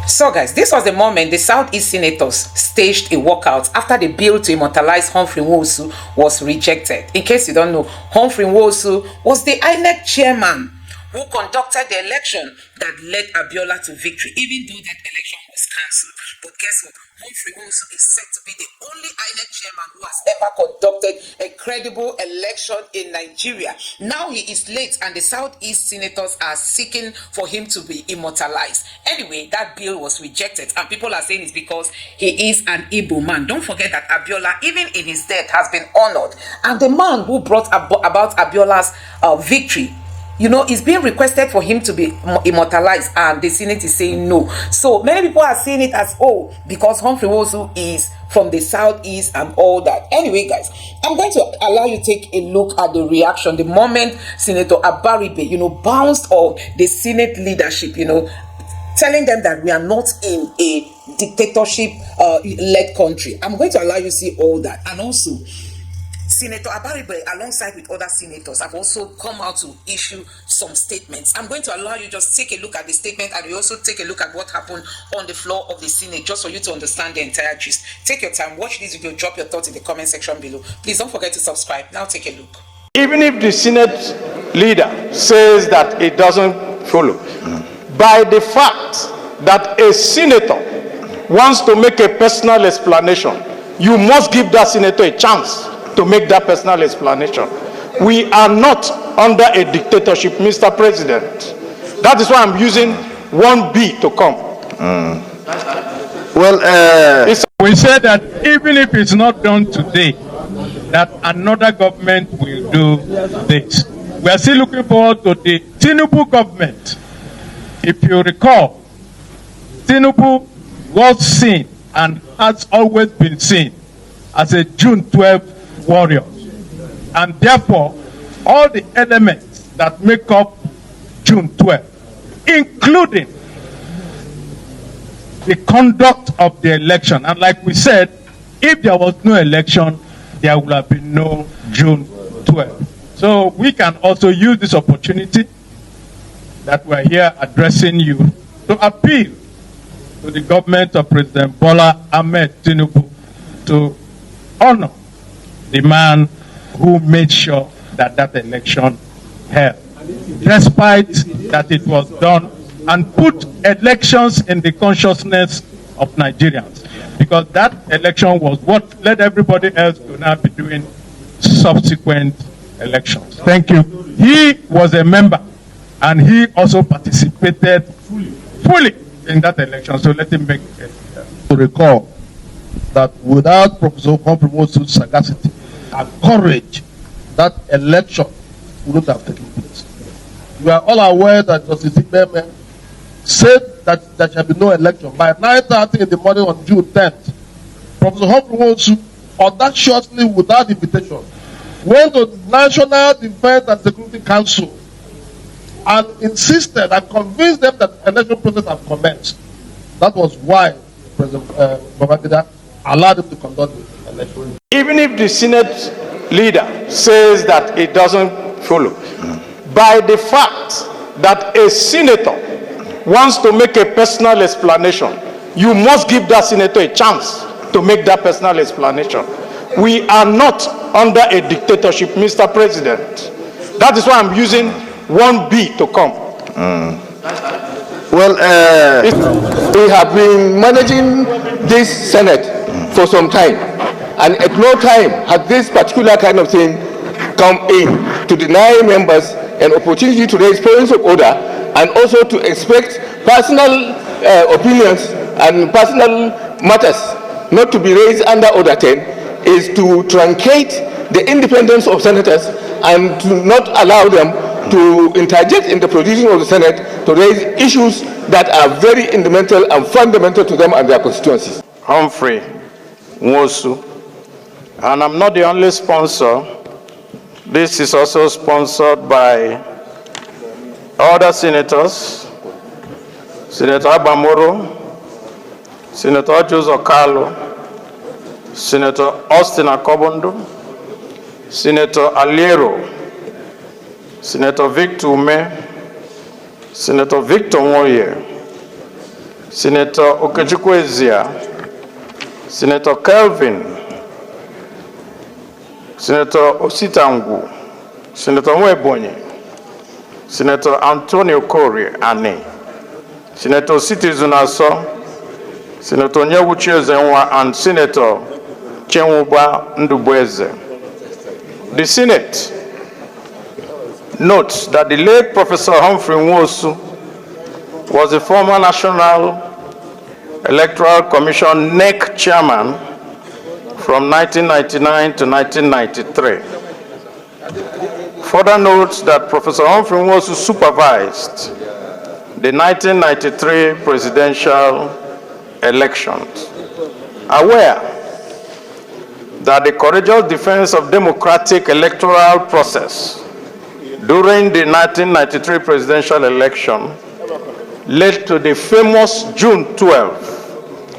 So guys, this was the moment the Southeast senators staged a walkout after the bill to immortalize Humphrey Nwosu was rejected. In case you don't know, Humphrey Nwosu was the INEC chairman who conducted the election that led Abiola to victory, even though that election was cancelled. But guess what? Humphrey Nwosu is said to be the only INEC chairman who has ever conducted a credible election in Nigeria. Now he is late and the Southeast senators are seeking for him to be immortalized. Anyway, that bill was rejected and people are saying it's because he is an Igbo man. Don't forget that Abiola, even in his death, has been honored. And the man who brought about Abiola's victory, you know, it's being requested for him to be immortalized and the Senate is saying no. So many people are seeing it as, oh, because Humphrey Nwosu is from the Southeast and all that. Anyway, guys, I'm going to allow you to take a look at the reaction the moment Senator Abaribe, you know, bounced off the Senate leadership, you know, telling them that we are not in a dictatorship led country. I'm going to allow you to see all that. And also, Senator Abaribe, alongside with other senators, have also come out to issue some statements. I'm going to allow you just take a look at the statement and you also take a look at what happened on the floor of the Senate, just for you to understand the entire gist. Take your time, watch this video, drop your thoughts in the comment section below. Please don't forget to subscribe. Now take a look. Even if the Senate leader says that it doesn't follow, by the fact that a senator wants to make a personal explanation, you must give that senator a chance to make that personal explanation. We are not under a dictatorship, Mr. President. That is why I'm using 1B to come. We said that even if it's not done today, that another government will do this. We are still looking forward to the Tinubu government. If you recall, Tinubu was seen and has always been seen as a June 12th warrior, and therefore all the elements that make up June 12th, including the conduct of the election, and like we said, if there was no election, there would have been no June 12th. So we can also use this opportunity that we're here addressing you to appeal to the government of President Bola Ahmed Tinubu to honor the man who made sure that that election held, despite that it was done, and put elections in the consciousness of Nigerians, because that election was what led everybody else to now be doing subsequent elections. Thank you. He was a member and he also participated fully in that election, so let him make it. To recall that without Professor Humphrey Nwosu's sagacity and courage, that election wouldn't have taken place. We are all aware that Justice Igbo said that there shall be no election. By 9:30 in the morning on June 10th, Professor Humphrey Nwosu, audaciously without invitation, went to the National Defense and Security Council and insisted and convinced them that the election process had commenced. That was why President Babangida allowed him to conduct the election. Even if the Senate leader says that it doesn't follow, by the fact that a senator wants to make a personal explanation, you must give that senator a chance to make that personal explanation. We are not under a dictatorship, Mr. President. That is why I'm using 1B to come. We have been managing this Senate for some time, and at no time had this particular kind of thing come in to deny members an opportunity to raise points of order and also to expect personal opinions and personal matters not to be raised under Order 10 is to truncate the independence of senators and to not allow them to interject in the proceedings of the Senate to raise issues that are very fundamental and fundamental to them and their constituencies. Humphrey Nwosu, and I'm not the only sponsor. This is also sponsored by other senators, Senator Abamoro, Senator Joseph Carlo, Senator Austin Akobondo, Senator Aliero, Senator Victor Ume, Senator Victor Moye, Senator Okechukwu-Ezia, Senator Kelvin, Senator Ositangwu, Senator Nwebonyi, Senator Antonio Kori Ane, Senator Citizen Aso, Senator Nyewuchi Ezenwa, and Senator Chenwuba Ndubweze. The Senate notes that the late Professor Humphrey Nwosu was the former National Electoral Commission NEC chairman from 1999 to 1993. Further notes that Professor Humphrey Nwosu supervised the 1993 presidential elections. Aware that the courageous defense of democratic electoral process during the 1993 presidential election led to the famous June 12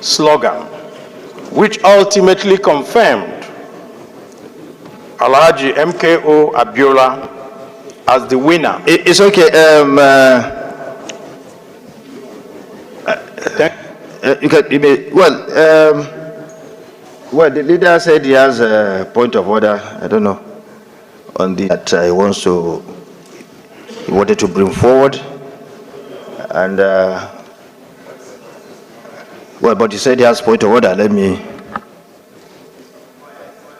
slogan, which ultimately confirmed Alhaji MKO Abiola as the winner. It's okay. Well, the leader said he has a point of order. I don't know on the that he wanted to bring forward, and well, but he said he has point of order. Let me.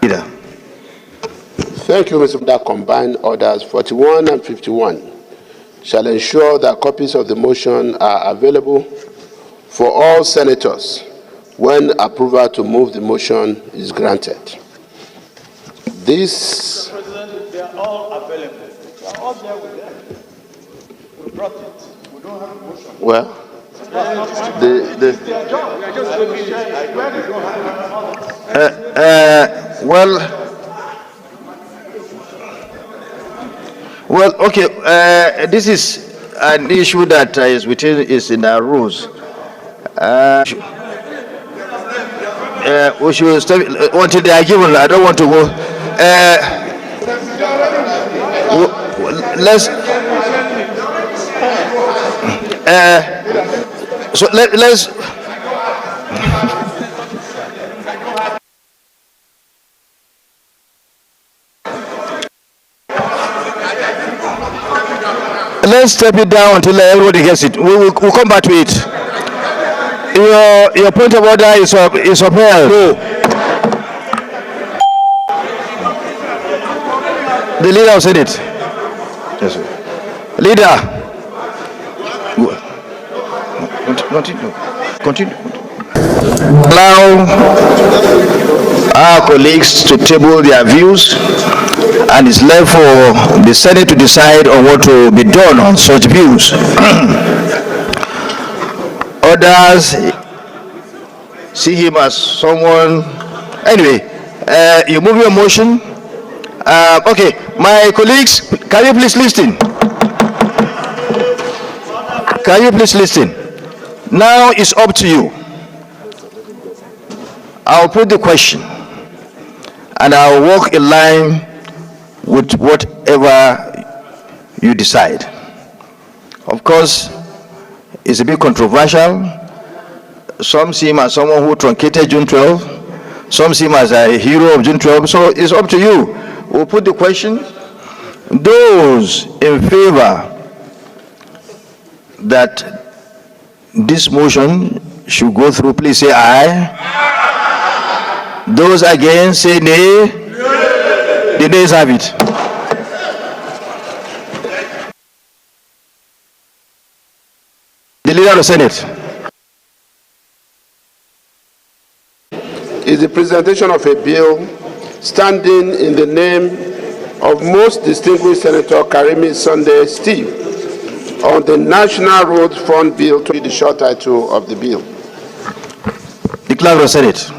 Leader. Thank you, Mr. That combined orders 41 and 51 shall ensure that copies of the motion are available for all senators when approval to move the motion is granted. This. Mr. President, they are all available. They are all there with them. We brought it. We don't have a motion. Well, Well, okay. This is an issue that is in our rules. We should stop until they are given. I don't want to go. Let's. So let's. Let's step it down until everybody gets it. We'll come back to it. Your point of order is upheld. No. The leader of Senate. Yes, sir. Leader. Continue. Allow our colleagues to table their views, and it's left for the Senate to decide on what to be done on such views. Others see him as someone. Anyway, you move your motion. Okay, my colleagues, can you please listen? Can you please listen? Now it's up to you. I'll put the question, and I'll walk in line with whatever you decide. Of course, it's a bit controversial. Some see him as someone who truncated June 12. Some see him as a hero of June 12. So it's up to you. We'll put the question. Those in favor that this motion should go through, please say aye. Those against, say nay. The nays have it. The leader of the Senate. is the presentation of a bill standing in the name of most distinguished Senator Karimi Sunday Steve on the National Road Fund Bill, to be the short title of the bill. The Clerk of the Senate.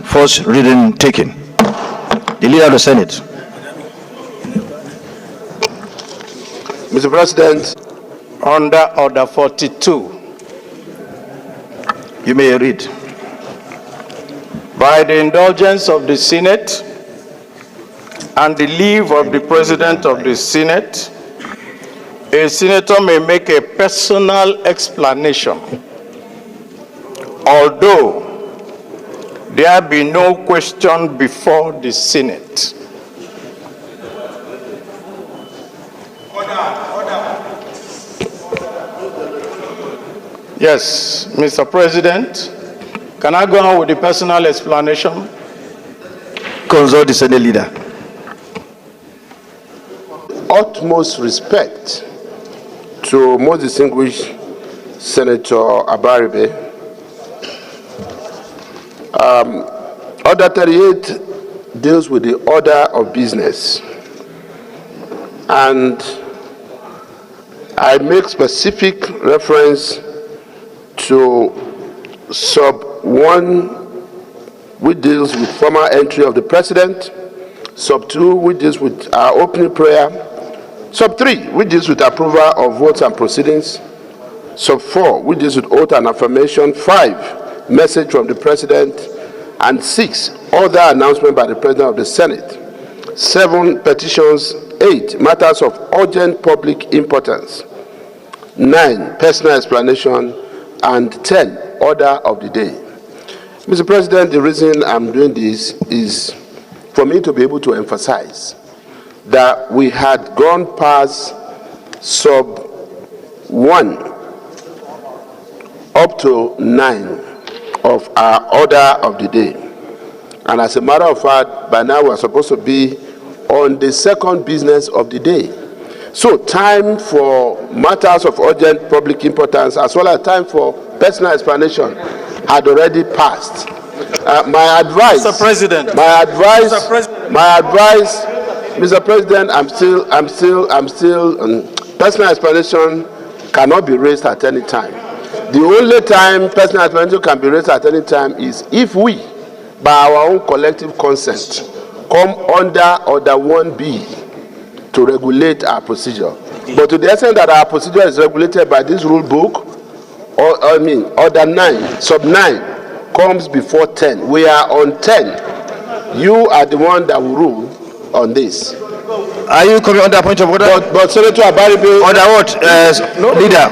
First reading taken. The leader of the Senate. Mr. President, under Order 42, you may read. by the indulgence of the Senate, and the leave of the President of the Senate, a senator may make a personal explanation, although there be no question before the Senate. Yes, Mr. President, can I go on with the personal explanation? Consult the Senate leader. Utmost respect to most distinguished Senator Abaribe. Order 38 deals with the order of business, and I make specific reference to sub 1, which deals with formal entry of the President, sub 2, which deals with our opening prayer, sub 3, which deals with approval of votes and proceedings, sub 4, which deals with oath and affirmation, 5, message from the President, and 6, other announcement by the President of the Senate, 7, petitions, 8, matters of urgent public importance, 9, personal explanation, and 10, order of the day. Mr. President, the reason I'm doing this is for me to be able to emphasize that we had gone past sub 1 up to 9 of our order of the day. And as a matter of fact, by now we're supposed to be on the second business of the day. So time for matters of urgent public importance as well as time for personal explanation had already passed. My advice, Mr. President. Mr. President, I'm still personal explanation cannot be raised at any time. The only time personal explanation can be raised at any time is if we, by our own collective consent, come under Order 1B to regulate our procedure. But to the extent that our procedure is regulated by this rule book, Order 9, sub 9 comes before 10. We are on 10. You are the one that will rule on this. Are you coming under point of order? But Senator Abaribe... Order what, leader?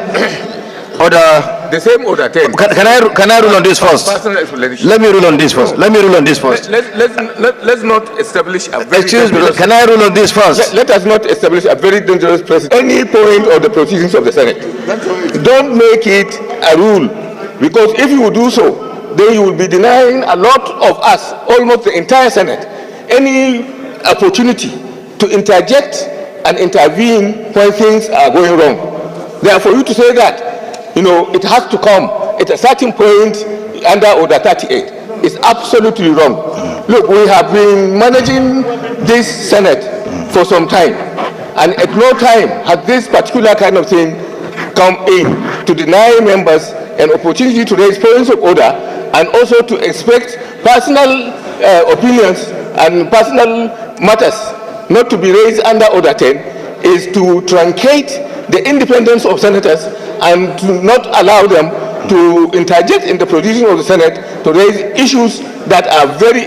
Order... The same order 10. Can I rule on this first? Let me rule on this first. Let's not establish a very... Excuse me, can I rule on this first? Let us not establish a very dangerous precedent. Any point of the proceedings of the Senate. Don't make it a rule, because if you do so, then you will be denying a lot of us, almost the entire Senate, any opportunity to interject and intervene when things are going wrong. Therefore, you to say that, it has to come at a certain point under Order 38 is absolutely wrong. Look, we have been managing this Senate for some time, and at no time has this particular kind of thing come in to deny members an opportunity to raise points of order and also to expect personal opinions and personal matters not to be raised under Order 10 is to truncate the independence of senators and to not allow them to interject in the proceedings of the Senate to raise issues that are very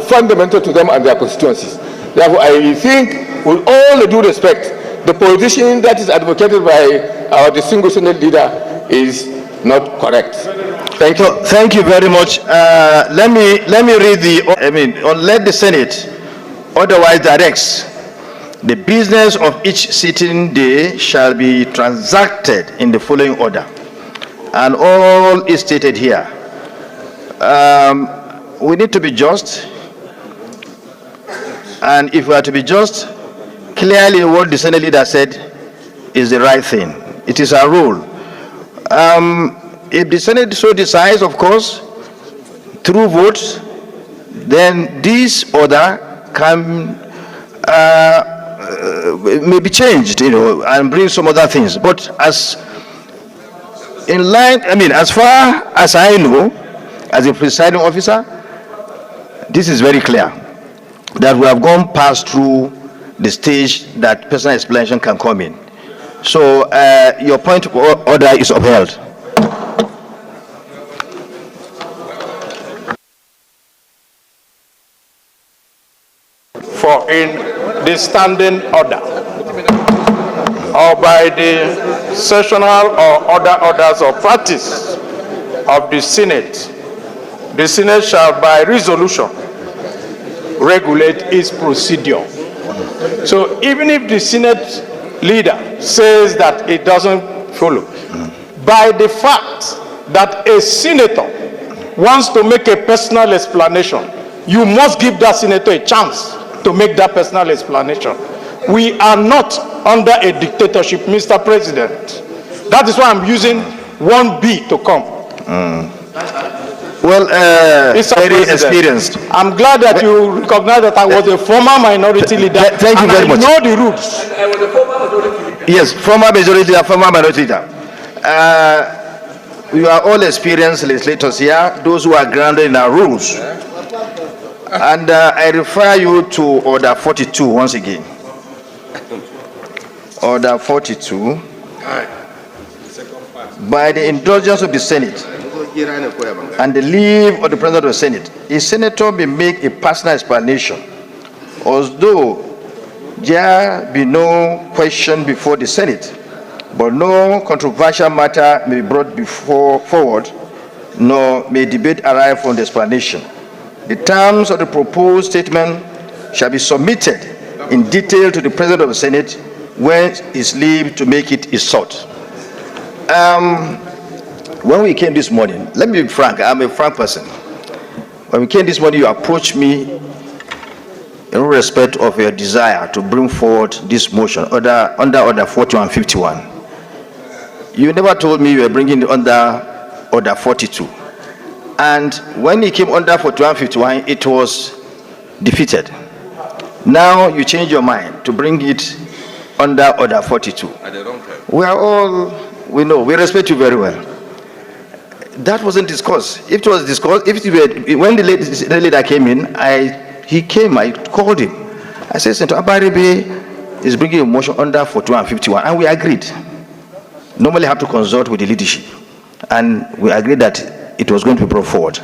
fundamental to them and their constituencies. Therefore, I think, with all the due respect, the position that is advocated by our distinguished Senate leader is not correct. Thank you. Thank you very much. Let me read let the Senate otherwise directs the business of each sitting day shall be transacted in the following order, and all is stated here. We need to be just, and if we are to be just, clearly what the Senate leader said is the right thing. It is our rule. If the Senate so decides, of course, through votes, then this order can may be changed, and bring some other things. But as far as I know, as a presiding officer, this is very clear that we have gone past through the stage that personal explanation can come in. So your point of order is upheld. For in the standing order or by the sessional or other orders of practice of the Senate shall by resolution regulate its procedure. So even if the Senate leader says that it doesn't follow, by the fact that a senator wants to make a personal explanation, you must give that senator a chance to make that personal explanation. We are not under a dictatorship, Mr. President. That is why I'm using 1B to come. Well, very experienced. I'm glad that you recognize that I was a former minority leader. Thank you very much. I know the rules. I was a former majority leader. Yes, former majority leader, former minority leader. We are all experienced legislators here, those who are grounded in our rules. And I refer you to Order 42 once again. Order 42. By the indulgence of the Senate and the leave of the President of the Senate, a senator may make a personal explanation, although there be no question before the Senate, but no controversial matter may be brought forward, nor may debate arise from the explanation. The terms of the proposed statement shall be submitted in detail to the President of the Senate when his leave to make it is sought. When we came this morning, let me be frank, I'm a frank person. When we came this morning, you approached me in respect of your desire to bring forward this motion under Order 41 and 51. You never told me you were bringing it under Order 42. And when it came under 41 and 51, it was defeated. Now you change your mind to bring it under Order 42. We are all, we know, we respect you very well. That wasn't discussed. If it was discussed, when the leader came in, he came, I called him. I said, Senator Abaribe is bringing a motion under 41 and 51, and we agreed. Normally I have to consult with the leadership, and we agreed that it was going to be brought forward.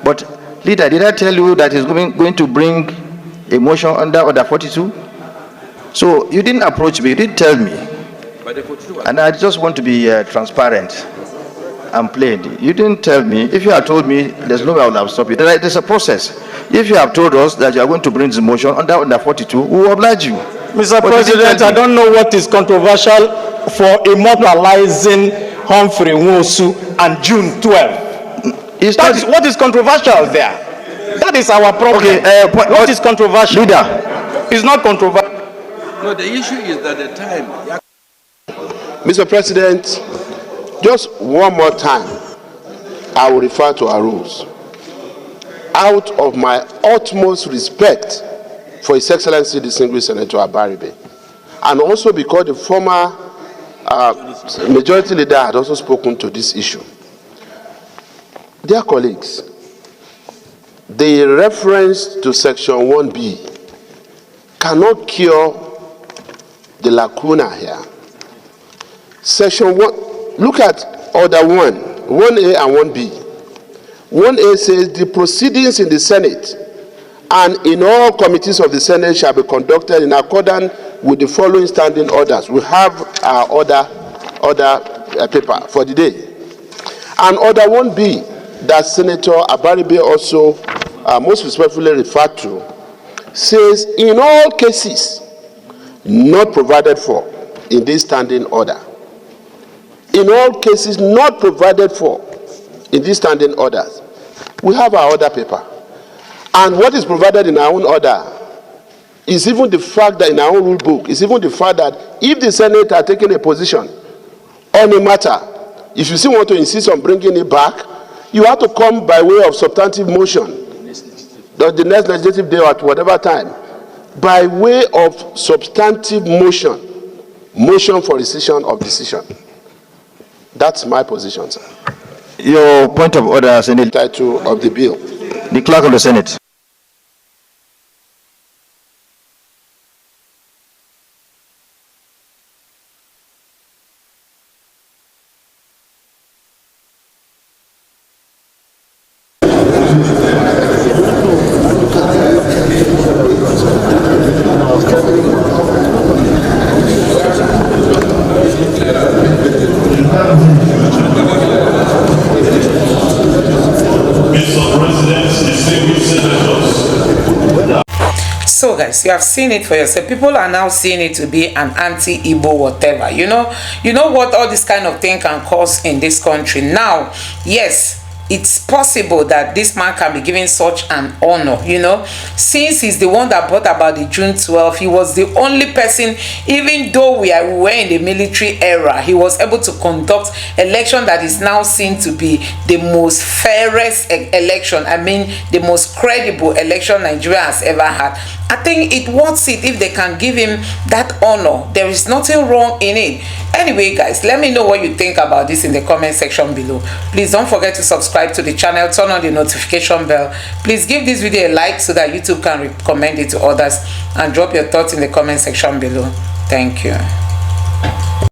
But leader, did I tell you that he's going to bring a motion under Order 42? So you didn't approach me, you didn't tell me. And I just want to be transparent and plain. You didn't tell me. If you had told me, there's no way I would have stopped you. There's a process. If you have told us that you are going to bring this motion under Order 42, we will oblige you. Mr. President, I don't know what is controversial for immortalizing Humphrey Nwosu and June 12. What is controversial there? That is our problem. Okay, what is controversial? Leader. It's not controversial. No, the issue is that the time. Mr. President, just one more time, I will refer to our rules. Out of my utmost respect for His Excellency Distinguished Senator Abaribe, and also because the former majority leader had also spoken to this issue. Dear colleagues, the reference to Section 1B cannot cure the lacuna here. Section 1, look at Order 1, 1A and 1B. 1A says the proceedings in the Senate and in all committees of the Senate shall be conducted in accordance with the following standing orders. We have our order paper for the day. And Order 1B that Senator Abaribe also most respectfully referred to says in all cases not provided for in this standing order. In all cases not provided for in these standing orders, we have our order paper. And what is provided in our own order is even the fact that in our own rule book, is even the fact that if the Senate are taking a position on a matter, if you still want to insist on bringing it back, you have to come by way of substantive motion, the next legislative day or at whatever time, by way of substantive motion for rescission of decision. That's my position, sir. Your point of order, Senate. Title of the bill. The Clerk of the Senate. guys, you have seen it for yourself. People are now seeing it to be an anti-Igbo whatever. You know what all this kind of thing can cause in this country. Now, yes, it's possible that this man can be given such an honor, you know, since he's the one that brought about the June 12th. He was the only person, even though we were in the military era, he was able to conduct election that is now seen to be the most fairest election. I mean, the most credible election Nigeria has ever had. I think it worth it if they can give him that honor. There is nothing wrong in it. Anyway, guys, let me know what you think about this in the comment section below. Please don't forget to subscribe to the channel, turn on the notification bell. Please give this video a like so that YouTube can recommend it to others, and drop your thoughts in the comment section below. Thank you.